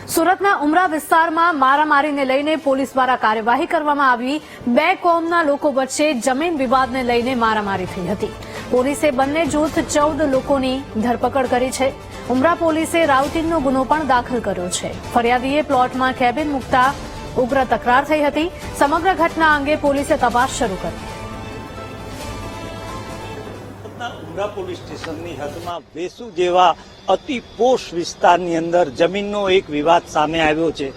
સુરતના ઉમરા વિસ્તારમાં મારામારીને લઈને પોલીસ દ્વારા કાર્યવાહી કરવામાં આવી। બે કોમના લોકો વચ્ચે જમીન વિવાદને લઈને મારામારી થઈ હતી। પોલીસે બંને જૂથ 14 લોકોની ધરપકડ કરી છે। ઉમરા પોલીસે રાઉટિંગનો ગુનો પણ દાખલ કર્યો છે। ફરિયાદીએ પ્લોટમાં કેબિન મૂકતા ઉગ્ર તકરાર થઈ હતી। સમગ્ર ઘટના અંગે પોલીસે તપાસ શરૂ કરી। ઉમરા પોલીસ સ્ટેશનની હદમાં વેસુ જેવા અતિ પોશ વિસ્તારની અંદર જમીનનો એક વિવાદ સામે આવ્યો છે।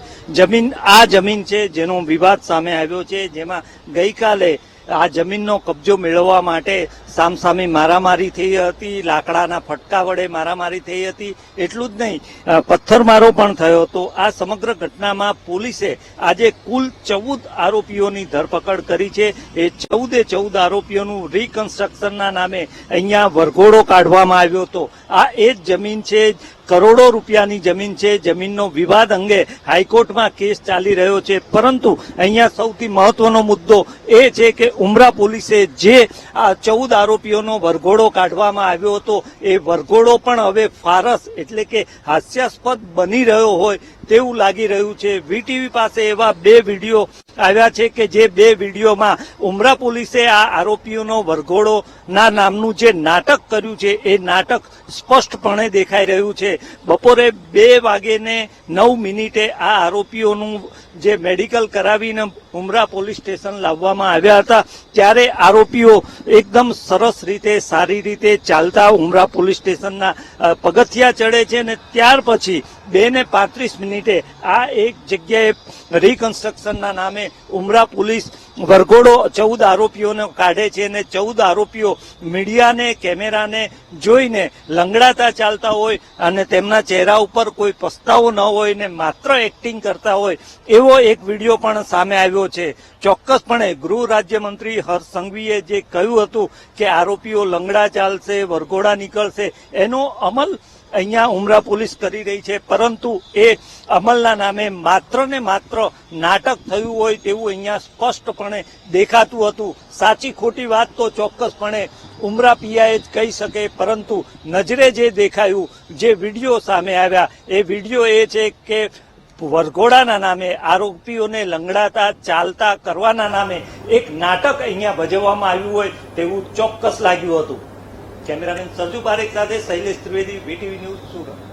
જમીન છે જેનો વિવાદ સામે આવ્યો છે, જેમાં ગઈકાલે આ જમીનનો કબજો મેળવવા માટે સામસામે મારામારી થઈ હતી। લાકડાના ફટકા વડે મારામારી થઈ હતી। એટલું જ નહીં, પથ્થરમારો પણ થયો હતો। આ સમગ્ર ઘટનામાં પોલીસે આજે કુલ 14 આરોપીઓની ધરપકડ કરી છે। એ 14 આરોપીઓનું રિકન્સ્ટ્રક્શનના નામે અહીંયા વરઘોડો કાઢવામાં આવ્યો હતો। આ એ જ જમીન છે, કરોડો રૂપિયાની જમીન છે। જમીનનો વિવાદ અંગે હાઈકોર્ટમાં કેસ ચાલી રહ્યો છે, પરંતુ અહીંયા સૌથી મહત્વનો મુદ્દો એ છે કે ઉમરા પોલીસે જે આ 14 આરોપીઓનો વરઘોડો કાઢવામાં આવ્યો હતો, એ વરઘોડો પણ હવે ફારસ એટલે કે હાસ્યાસ્પદ બની રહ્યો હોય તેવું લાગી રહ્યું છે। વીટીવી પાસે એવા 2 વિડીયો આવ્યા છે કે જે 2 વિડીયોમાં ઉમરા પોલીસે આ આરોપીઓનો વરઘોડો ના નામનું જે નાટક કર્યું છે, એ નાટક સ્પષ્ટપણે દેખાઈ રહ્યું છે। બપોરે 2:09 આ આરોપીઓનું જે મેડિકલ કરાવીને ઉમરા પોલીસ સ્ટેશન લાવવામાં આવ્યા હતા, ત્યારે આરોપીઓ એકદમ સરસ રીતે સારી રીતે ચાલતા ઉમરા પોલીસ સ્ટેશનના પગથિયા ચડે છે અને ત્યાર પછી 2:35 આ એક જગ્યાએ રિકન્સ્ટ્રક્શનના નામે ઉમરા પોલીસ વરઘોડો 14 આરોપીઓને કાઢે છે અને 14 આરોપીઓ મીડિયાને કેમેરાને જોઈને લંગડાતા ચાલતા હોય અને તેમના ચહેરા ઉપર કોઈ પસ્તાવો ન હોય ને માત્ર એક્ટિંગ કરતા હોય એવો એક વિડીયો પણ સામે આવ્યો છે। ચોક્કસપણે ગૃહ રાજ્યમંત્રી હર્ષ સંઘવીએ જે કહ્યું હતું કે આરોપીઓ લંગડા ચાલશે, વરઘોડા નીકળશે, એનો અમલ અહીંયા ઉમરા પોલીસ કરી રહી છે, પરંતુ એ અમલના નામે માત્ર ને માત્ર નાટક થયું હોય તેવું અહીંયા સ્પષ્ટપણે દેખાતું હતું। સાચી ખોટી વાત તો ચોક્કસપણે ઉમરા પીઆઈ જ કહી શકે, પરંતુ નજરે જે દેખાયું, જે વિડીયો સામે આવ્યા, એ વિડીયો એ છે કે વરઘોડાના નામે આરોપીઓને લંગડાતા ચાલતા કરવાના નામે એક નાટક અહીંયા ભજવવામાં આવ્યું હોય તેવું ચોક્કસ લાગ્યું હતું। કેમેરામેન સંજુ પારેખ સાથે શૈલેષ ત્રિવેદી, વીટીવી ન્યૂઝ, સુરત।